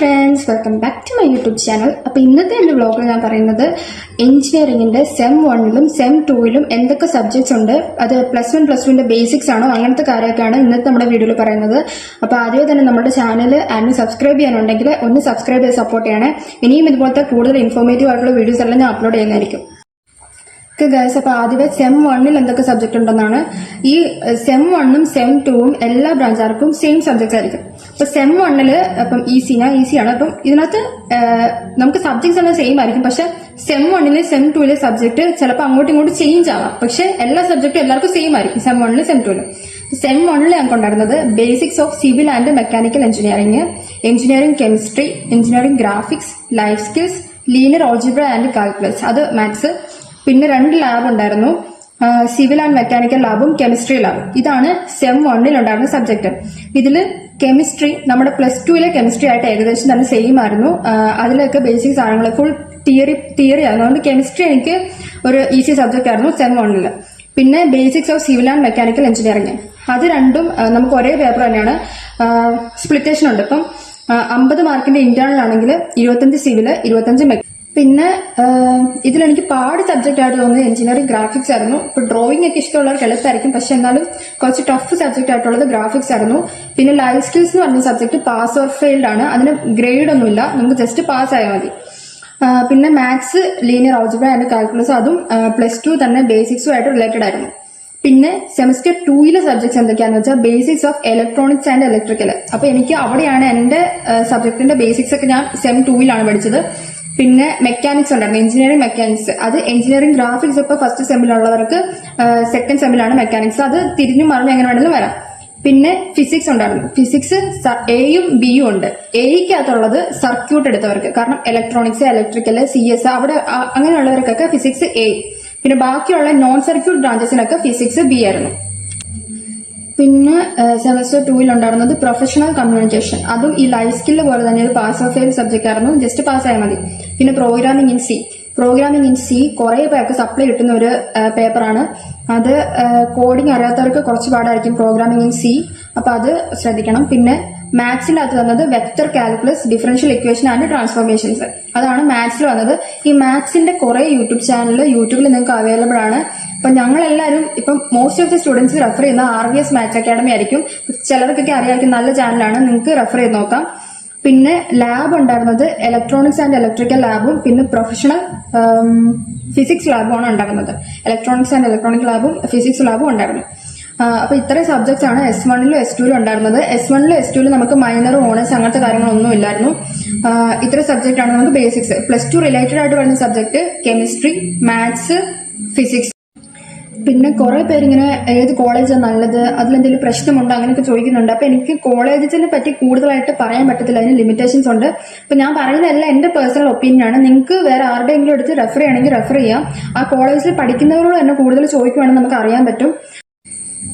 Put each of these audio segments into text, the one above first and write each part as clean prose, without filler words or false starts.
Friends, welcome back to my YouTube channel. അപ്പോൾ ഇന്നത്തെ എൻ്റെ വ്ളോഗിൽ ഞാൻ പറയുന്നത് എഞ്ചിനീയറിംഗിൻ്റെ സെം 1ലും സെം 2ലും എന്തൊക്കെ സബ്ജക്ട്സ് ഉണ്ട്, അത് +1 +2ൻ്റെ ബേസിക്സ് ആണോ, അങ്ങനത്തെ കാര്യമൊക്കെയാണ് ഇന്നത്തെ നമ്മുടെ വീഡിയോയിൽ പറയുന്നത്. അപ്പോൾ ആദ്യമേ തന്നെ നമ്മുടെ ചാനൽ സബ്സ്ക്രൈബ് ചെയ്യാനുണ്ടെങ്കിൽ ഒന്ന് സബ്സ്ക്രൈബ് ചെയ്ത് സപ്പോർട്ട് ചെയ്യണേ. ഇനിയും ഇതുപോലത്തെ കൂടുതൽ ഇൻഫോർമേറ്റീവ് ആയിട്ടുള്ള വീഡിയോസ് എല്ലാം ഞാൻ അപ്ലോഡ് ചെയ്യുന്നതായിരിക്കും. ഗൈസ്, അപ്പോൾ ആദ്യമേ സെം 1ൽ എന്തൊക്കെ സബ്ജക്ട് ഉണ്ടെന്നാണ്. ഈ സെം 1ഉം സെം 2ഉം എല്ലാ ബ്രാഞ്ചുകാർക്കും സെയിം സബ്ജക്ട്സ് ആയിരിക്കും. അപ്പോൾ സെം 1ൽ അപ്പം ഈസിയാണ്. അപ്പം ഇതിനകത്ത് നമുക്ക് സബ്ജക്ട്സ് എല്ലാം സെയിം ആയിരിക്കും. പക്ഷെ സെം 1ൽ സെം 2ലെ സബ്ജക്ട് ചിലപ്പോൾ അങ്ങോട്ടും ഇങ്ങോട്ടും ചേഞ്ച് ആവാം. പക്ഷെ എല്ലാ സബ്ജക്റ്റും എല്ലാവർക്കും സെയിം ആയിരിക്കും സെം 1ലും സെം 2ലും. സെം 1ൽ ഞങ്ങൾക്ക് ഉണ്ടായിരുന്നത് basics of civil and mechanical engineering, engineering chemistry, engineering graphics, life skills, linear algebra and calculus, അത് മാത്സ്. പിന്നെ 2 ലാബ് ഉണ്ടായിരുന്നു, സിവിൽ ആൻഡ് മെക്കാനിക്കൽ ലാബും കെമിസ്ട്രി ലാബും. ഇതാണ് സെം 1ൽ ഉണ്ടായിരുന്ന സബ്ജക്ട്. ഇതിൽ കെമിസ്ട്രി നമ്മുടെ +2ലെ കെമിസ്ട്രി ആയിട്ട് ഏകദേശം തന്നെ സെയിം ആയിരുന്നു. അതിലൊക്കെ ബേസിക് സാധനങ്ങൾ ഫുൾ തിയറി ആയിരുന്നു. അതുകൊണ്ട് കെമിസ്ട്രി എനിക്ക് ഒരു ഈസി സബ്ജക്റ്റ് ആയിരുന്നു സെം 1ൽ. പിന്നെ basics of civil and mechanical engineering, അത് രണ്ടും നമുക്ക് ഒരേ പേപ്പർ തന്നെയാണ്. സ്പ്ലിറ്റേഷൻ ഉണ്ട്. ഇപ്പം 50 മാർക്കിന്റെ ഇന്റേണൽ ആണെങ്കിൽ 25 സിവിൽ, 25 മെക്കാനിക്കൽ. പിന്നെ ഇതിലെനിക്ക് പാട് സബ്ജക്റ്റ് ആയിട്ട് തോന്നുന്നത് എഞ്ചിനീയറിംഗ് ഗ്രാഫിക്സ് ആയിരുന്നു. ഇപ്പൊ ഡ്രോയിങ് ഒക്കെ ഇഷ്ടമുള്ളവർക്ക് എളുപ്പമായിരിക്കും, പക്ഷെ എന്നാലും കുറച്ച് ടഫ് സബ്ജക്റ്റ് ആയിട്ടുള്ളത് ഗ്രാഫിക്സ് ആയിരുന്നു. പിന്നെ ലൈഫ് സ്കിൽസ് എന്ന് പറഞ്ഞ സബ്ജക്ട് പാസ് ഓർ ഫെയിൽഡ് ആണ്. അതിന് ഗ്രേഡ് ഒന്നുമില്ല, നമുക്ക് ജസ്റ്റ് പാസ് ആയാൽ മതി. പിന്നെ maths, linear algebra and calculus, അതും +2 തന്നെ ബേസിക്സും ആയിട്ട് റിലേറ്റഡ് ആയിരുന്നു. പിന്നെ സെമസ്റ്റർ 2ലെ സബ്ജക്ട്സ് എന്തൊക്കെയാണെന്ന് വെച്ചാൽ basics of electronics and electrical. അപ്പൊ എനിക്ക് അവിടെയാണ് എന്റെ സബ്ജക്റ്റിന്റെ ബേസിക്സ് ഒക്കെ ഞാൻ സെം 2ലാണ് പഠിച്ചത്. പിന്നെ മെക്കാനിക്സ് ഉണ്ടായിരുന്നു, എഞ്ചിനീയറിംഗ് മെക്കാനിക്സ്. അത് എഞ്ചിനീയറിംഗ് ഗ്രാഫിക്സ് ഇപ്പൊ ഫസ്റ്റ് സെമ്മിലുള്ളവർക്ക് സെക്കൻഡ് സെമ്മിലാണ് മെക്കാനിക്സ്. അത് തിരിഞ്ഞും മറിഞ്ഞും എങ്ങനെ വേണമെങ്കിലും വരാം. പിന്നെ ഫിസിക്സ് ഉണ്ടായിരുന്നു. ഫിസിക്സ് എയും ബിയും ഉണ്ട്. എയ്ക്കകത്തുള്ളത് സർക്യൂട്ട് എടുത്തവർക്ക്, കാരണം ഇലക്ട്രോണിക്സ്, ഇലക്ട്രിക്കൽ, CS അവിടെ അങ്ങനെയുള്ളവർക്കൊക്കെ ഫിസിക്സ് എ. പിന്നെ ബാക്കിയുള്ള നോൺ സർക്യൂട്ട് ബ്രാഞ്ചസിനൊക്കെ ഫിസിക്സ് ബി ആയിരുന്നു. പിന്നെ സെമസ്റ്റർ 2ൽ ഉണ്ടായിരുന്നത് പ്രൊഫഷണൽ കമ്മ്യൂണിക്കേഷൻ, അതും ഈ ലൈഫ് സ്കില്ല് പോലെ തന്നെ ഒരു പാസ് ഓഫ് ഫെയിൽ സബ്ജക്റ്റ് ആയിരുന്നു, ജസ്റ്റ് പാസ് ആയാൽ മതി. പിന്നെ പ്രോഗ്രാമിംഗ് ഇൻ സി കുറെ പേർക്ക് സപ്ലൈ കിട്ടുന്ന ഒരു പേപ്പറാണ്. അത് കോഡിംഗ് അറിയാത്തവർക്ക് കുറച്ച് പാടായിരിക്കും പ്രോഗ്രാമിംഗ് ഇൻ സി, അപ്പൊ അത് ശ്രദ്ധിക്കണം. പിന്നെ മാത്സിനകത്ത് വന്നത് vector calculus, differential equation and transformations, അതാണ് മാത്സിൽ വന്നത്. ഈ മാത്സിന്റെ കുറെ യൂട്യൂബിൽ നിങ്ങൾക്ക് അവൈലബിൾ ആണ്. അപ്പൊ ഞങ്ങളെല്ലാവരും ഇപ്പം most of the students refer ചെയ്യുന്ന RVS മാത്സ് അക്കാഡമി ആയിരിക്കും. ചിലർക്കൊക്കെ അറിയാമായിരിക്കും, നല്ല ചാനലാണ്, നിങ്ങൾക്ക് റെഫർ ചെയ്ത് നോക്കാം. പിന്നെ ലാബ് ഉണ്ടായിരുന്നത് ഇലക്ട്രോണിക്സ് ആൻഡ് ഇലക്ട്രിക്കൽ ലാബും പിന്നെ പ്രൊഫഷണൽ ഫിസിക്സ് ലാബുമാണ് ഉണ്ടായിരുന്നത്. ഇലക്ട്രോണിക്സ് ആൻഡ് ഇലക്ട്രോണിക് ലാബും ഫിസിക്സ് ലാബും ഉണ്ടായിരുന്നു. അപ്പൊ ഇത്രയും സബ്ജക്ട്സ് ആണ് S1ലും S2ലും ഉണ്ടായിരുന്നത്. S1ലും S2ലും നമുക്ക് മൈനർ, ഓണേഴ്സ് അങ്ങനത്തെ കാര്യങ്ങളൊന്നും ഇല്ലായിരുന്നു. ഇത്ര സബ്ജക്റ്റ് ആണ് നമുക്ക് ബേസിക്സ്. +2 റിലേറ്റഡ് ആയിട്ട് വരുന്ന സബ്ജക്ട് കെമിസ്ട്രി, മാത്സ്, ഫിസിക്സ്. പിന്നെ കുറെ പേരിങ്ങനെ ഏത് കോളേജാണ് നല്ലത്, അതിലെന്തെങ്കിലും പ്രശ്നമുണ്ടോ അങ്ങനെയൊക്കെ ചോദിക്കുന്നുണ്ട്. അപ്പൊ എനിക്ക് കോളേജിനെ പറ്റി കൂടുതലായിട്ട് പറയാൻ പറ്റത്തില്ല, അതിന് ലിമിറ്റേഷൻസ് ഉണ്ട്. അപ്പൊ ഞാൻ പറയുന്നതല്ല എന്റെ പേഴ്സണൽ ഒപ്പീനിയൻ ആണ്. നിങ്ങൾക്ക് വേറെ ആരുടെയെങ്കിലും എടുത്ത് റെഫർ ചെയ്യണമെങ്കിൽ റെഫർ ചെയ്യാം. ആ കോളേജിൽ പഠിക്കുന്നവരോട് തന്നെ കൂടുതൽ ചോദിക്കുവാണെങ്കിൽ നമുക്ക് അറിയാൻ പറ്റും.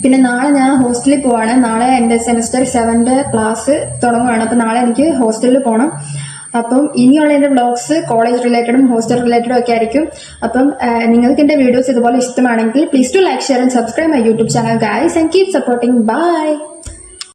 പിന്നെ നാളെ ഞാൻ ഹോസ്റ്റലിൽ പോവാണ്. നാളെ എന്റെ സെമസ്റ്റർ 7ന്റെ ക്ലാസ് തുടങ്ങുകയാണ്. അപ്പൊ നാളെ എനിക്ക് ഹോസ്റ്റലിൽ പോകണം. അപ്പം ഇനിയുള്ള എന്റെ വ്ളോഗ്സ് കോളേജ് റിലേറ്റഡും ഹോസ്റ്റൽ റിലേറ്റഡും ഒക്കെ ആയിരിക്കും. അപ്പം നിങ്ങൾക്ക് എന്റെ വീഡിയോസ് ഇതുപോലെ ഇഷ്ടമാണെങ്കിൽ please to like, share and subscribe my YouTube channel guys, and keep supporting. By.